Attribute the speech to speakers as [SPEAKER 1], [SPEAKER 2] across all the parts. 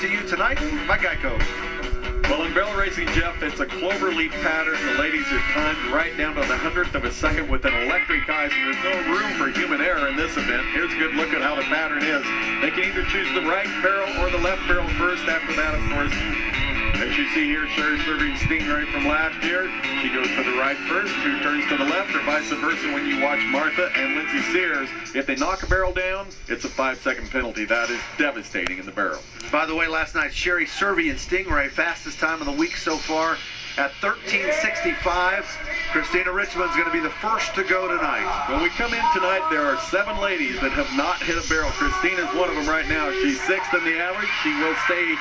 [SPEAKER 1] to you tonight by Geico.
[SPEAKER 2] Well, in barrel racing, Jeff, it's a cloverleaf pattern. The ladies are timed right down to the 100th of a second with an electric eye, so there's no room for human error in this event. Here's a good look at how the pattern is. They can either choose the right barrel or the left barrel first. After that, of course, as you see here, Sherry serving Stingray from last year. She goes to the right first, 2 turns to the left, or vice versa when you watch Martha and Lindsay Sears. If they knock a barrel down, it's a 5-second penalty. That is devastating in the barrel.
[SPEAKER 1] By the way, last night, Sherry Survey and Stingray, fastest time of the week so far at 13:65. Christina Richmond's going to be the first to go tonight.
[SPEAKER 2] When we come in tonight, there are 7 ladies that have not hit a barrel. Christina's one of them right now. She's 6th in the average. She will stay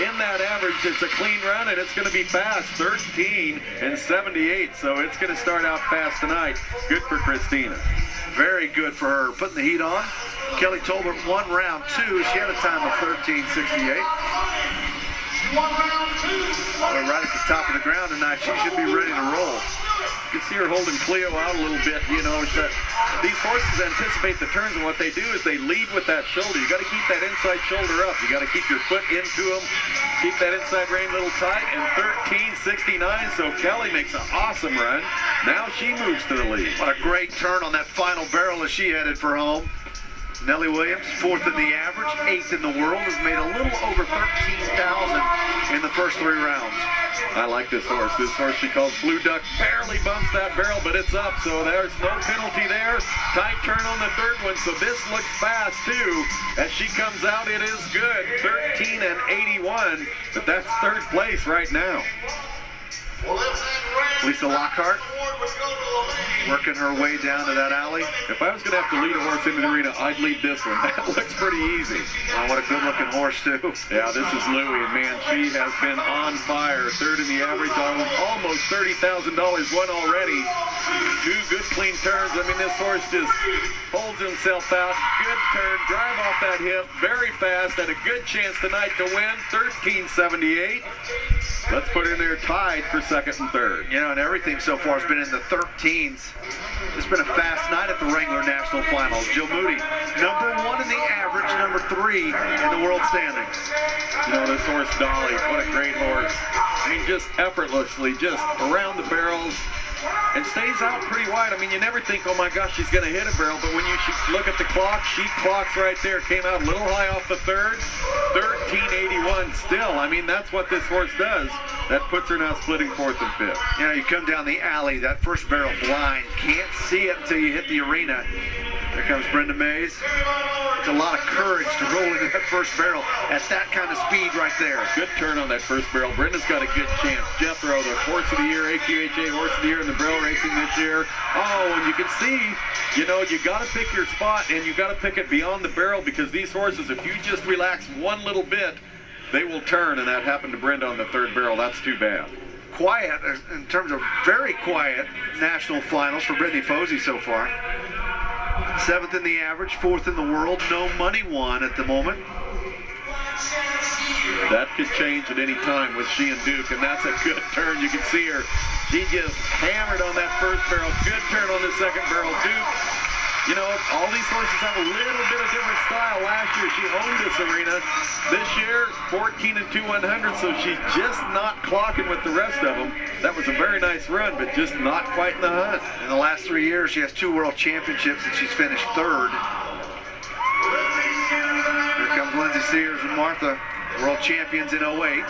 [SPEAKER 2] in that average. It's a clean run, and it's going to be fast, 13:78. So it's going to start out fast tonight. Good for Christina.
[SPEAKER 1] Very good for her. Putting the heat on. Kelly Tolbert won round 2. She had a time of 13:68. Well, right at the top of the ground tonight, she should be ready to roll.
[SPEAKER 2] You can see her holding Cleo out a little bit. You know, these horses anticipate the turns, and what they do is they lead with that shoulder. You got to keep that inside shoulder up. You got to keep your foot into them. Keep that inside rein a little tight. And 13:69. So Kelly makes an awesome run. Now she moves to the lead.
[SPEAKER 1] What a great turn on that final barrel as she headed for home. Nellie Williams, 4th in the average, 8th in the world, has made a little over 13,000 in the first 3 rounds.
[SPEAKER 2] I like this horse. This horse she calls Blue Duck. Barely bumps that barrel, but it's up, so there's no penalty there. Tight turn on the 3rd one, so this looks fast too. As she comes out, it is good. 13:81, but that's 3rd place right now.
[SPEAKER 1] Lisa Lockhart working her way down to that alley.
[SPEAKER 2] If I was going to have to lead a horse into the arena, I'd lead this one. That looks pretty easy.
[SPEAKER 1] Oh, what a good-looking horse, too.
[SPEAKER 2] Yeah, this is Louie, and man, she has been on fire. 3rd in the average, almost $30,000 won already. 2 good, clean turns. I mean, this horse just holds himself out. Good turn, drive off that hip, very fast, had a good chance tonight to win. 13:78. Let's put her in there tied for 2nd and 3rd.
[SPEAKER 1] You know, and everything so far has been in the 13s. It's been a fast night at the Wrangler National Finals. Jill Moody, number 1 in the average, number 3 in the world standings.
[SPEAKER 2] You know, this horse, Dolly, what a great horse. I mean, just effortlessly, just around the barrels, and stays out pretty wide. I mean, you never think, oh my gosh, she's going to hit a barrel, but when you look at the clock, she clocks right there. Came out a little high off the 3rd. 13:81 still. I mean, that's what this horse does. That puts her now splitting 4th and 5th.
[SPEAKER 1] You know, you come down the alley, that first barrel blind. Can't see it until you hit the arena. There comes Brenda Mays. It's a lot of courage to roll into that first barrel at that kind of speed right there.
[SPEAKER 2] Good turn on that first barrel. Brenda's got a good chance. Jethro, the Horse of the Year, AQHA Horse of the Year in the barrel racing this year. Oh, and you can see, you know, you got to pick your spot, and you got to pick it beyond the barrel, because these horses, if you just relax one little bit, they will turn, and that happened to Brenda on the 3rd barrel. That's too bad.
[SPEAKER 1] Quiet, in terms of very quiet national finals for Brittany Posey so far. 7th in the average, 4th in the world, no money won at the moment.
[SPEAKER 2] That could change at any time with she and Duke, and that's a good turn. You can see her. She just hammered on that first barrel. Good turn on the 2nd barrel. Duke, you know, all these horses have a little bit of different style. Last year, she owned this arena. This year, 14 and 2 100, so she's just not clocking with the rest of them. That was a very nice run, but just not quite in the hunt.
[SPEAKER 1] In the last 3 years, she has 2 world championships, and she's finished 3rd. Here comes Lindsay Sears and Martha, world champions in 08.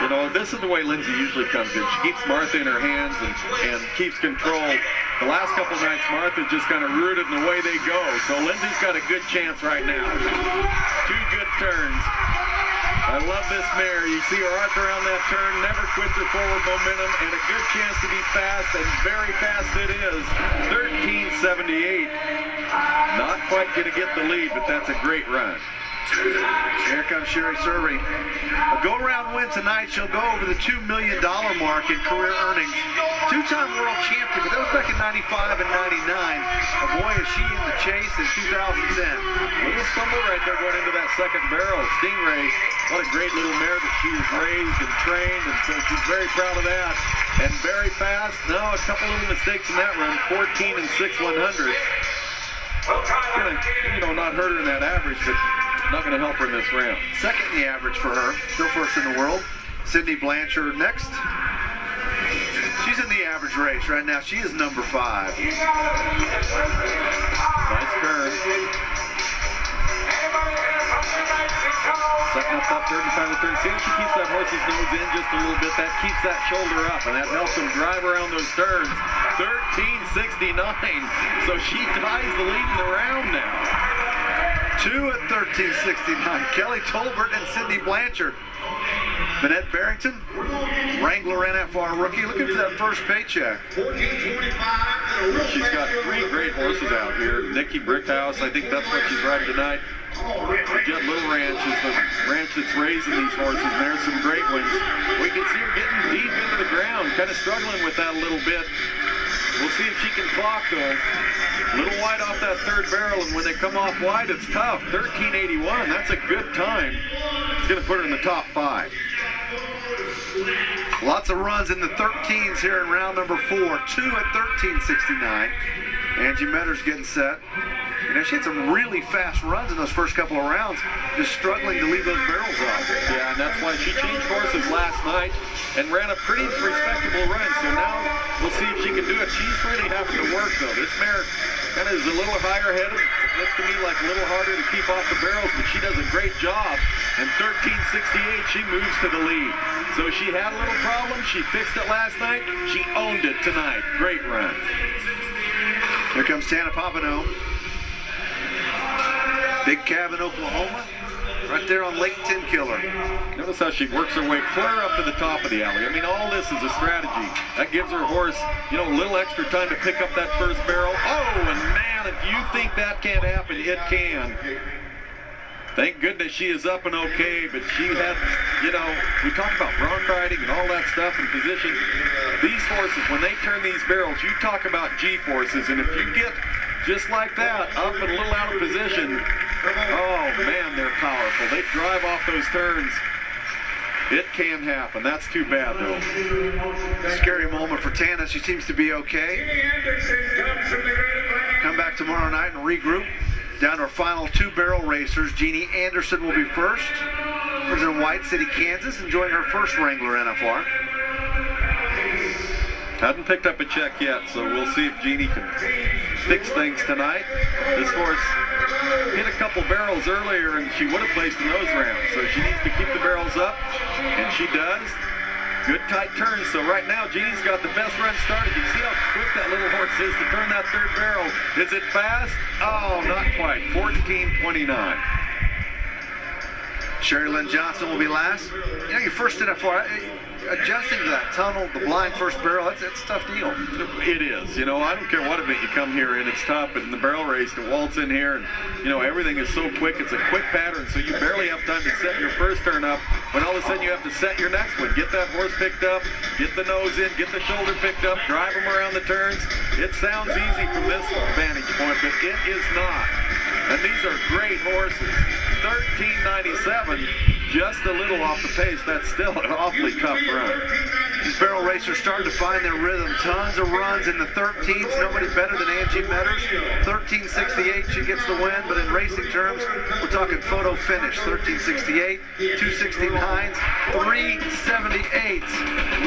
[SPEAKER 2] You know, this is the way Lindsay usually comes in. She keeps Martha in her hands and keeps control. The last couple nights, Martha just kind of rooted in the way they go. So Lindsay's got a good chance right now. 2 good turns. I love this mare. You see her arc around that turn, never quits her forward momentum, and a good chance to be fast, and very fast it is. 13:78. Not quite going to get the lead, but that's a great run.
[SPEAKER 1] Here comes Sherry Survey. A go-around win tonight. She'll go over the $2 million mark in career earnings. 2-time world champion, but that was back in 95 and 99. Boy, is she in the chase in 2010.
[SPEAKER 2] Little stumble right there going into that 2nd barrel. Stingray, what a great little mare that she was raised and trained, and so she's very proud of that. And very fast. Now a couple little mistakes in that run. 14 and 6 100. Gonna, you know, not hurt her in that average, but not going to help her in this round.
[SPEAKER 1] Second in the average for her. Still first in the world. Sydney Blanchard next. She's in the average race right now. She is number 5.
[SPEAKER 2] Nice turn. Setting up that third and final turn. See if she keeps that horse's nose in just a little bit. That keeps that shoulder up, and that helps him drive around those turns. 13.69. So she ties the lead in the round now.
[SPEAKER 1] 2 at 13.69. Kelly Tolbert and Sydney Blanchard. Minette Barrington, Wrangler NFR rookie, looking for that first paycheck.
[SPEAKER 2] She's got 3 great horses out here. Nikki Brickhouse, I think that's what she's riding tonight. Jet Little Ranch is the ranch that's raising these horses, and there's some great ones. We can see her getting deep into the ground, kind of struggling with that a little bit. We'll see if she can clock, though. A little wide off that third barrel, and when they come off wide, it's tough. 13.81, that's a good time. It's going to put her in the top 5.
[SPEAKER 1] Lots of runs in the 13s here in round number 4. 2 at 13.69. Angie Metter's getting set. You know, she had some really fast runs in those first couple of rounds, just struggling to leave those barrels off.
[SPEAKER 2] Yeah, and that's why she changed horses last night and ran a pretty respectable run. So now we'll see if she can do it. She's really having to work, though. This mare kind of is a little higher headed. It looks to me like a little harder to keep off the barrels, but she does a great job. And 13.68, she moves to the lead. So she had a little problem. She fixed it last night. She owned it tonight. Great run.
[SPEAKER 1] Here comes Tana Papineau. Big Cabin, Oklahoma. Right there on Lake Tenkiller.
[SPEAKER 2] Notice how she works her way clear up to the top of the alley. I mean, all this is a strategy. That gives her horse, you know, a little extra time to pick up that first barrel. Oh, and man, if you think that can't happen, it can. Thank goodness she is up and okay, but she had, you know, we talk about bronc riding and all that stuff and position. These horses, when they turn these barrels, you talk about G-forces, and if you get just like that, up and a little out of position, oh man, they're powerful. They drive off those turns. It can happen. That's too bad, though.
[SPEAKER 1] Scary moment for Tana. She seems to be okay. Come back tomorrow night and regroup. Down to our final 2 barrel racers. Jeannie Anderson will be first. Lives in White City, Kansas, enjoying her first Wrangler NFR.
[SPEAKER 2] Hadn't picked up a check yet, so we'll see if Jeannie can fix things tonight. This horse hit a couple barrels earlier, and she would have placed in those rounds. So she needs to keep the barrels up, and she does. Good tight turns. So right now, Jeannie's got the best run started. You see how quick that little horse is to turn that third barrel. Is it fast? Oh, not quite. 14.29.
[SPEAKER 1] Sherry Lynn Johnson will be last. You know, your first NFR, adjusting to that tunnel, the blind first barrel, that's a tough deal.
[SPEAKER 2] It is. You know, I don't care what event you come here in, it's tough. But in the barrel race, to waltz in here, and, you know, everything is so quick. It's a quick pattern, so you barely have time to set your first turn up. When all of a sudden you have to set your next one. Get that horse picked up, get the nose in, get the shoulder picked up, drive them around the turns. It sounds easy from this vantage point, but it is not. And these are great horses. 13.97, just a little off the pace. That's still an awfully tough run.
[SPEAKER 1] These barrel racers starting to find their rhythm. Tons of runs in the 13s. Nobody better than Angie Metters. 13.68, she gets the win. But in racing terms, we're talking photo finish. 13.68, 2.69s, 3.78s.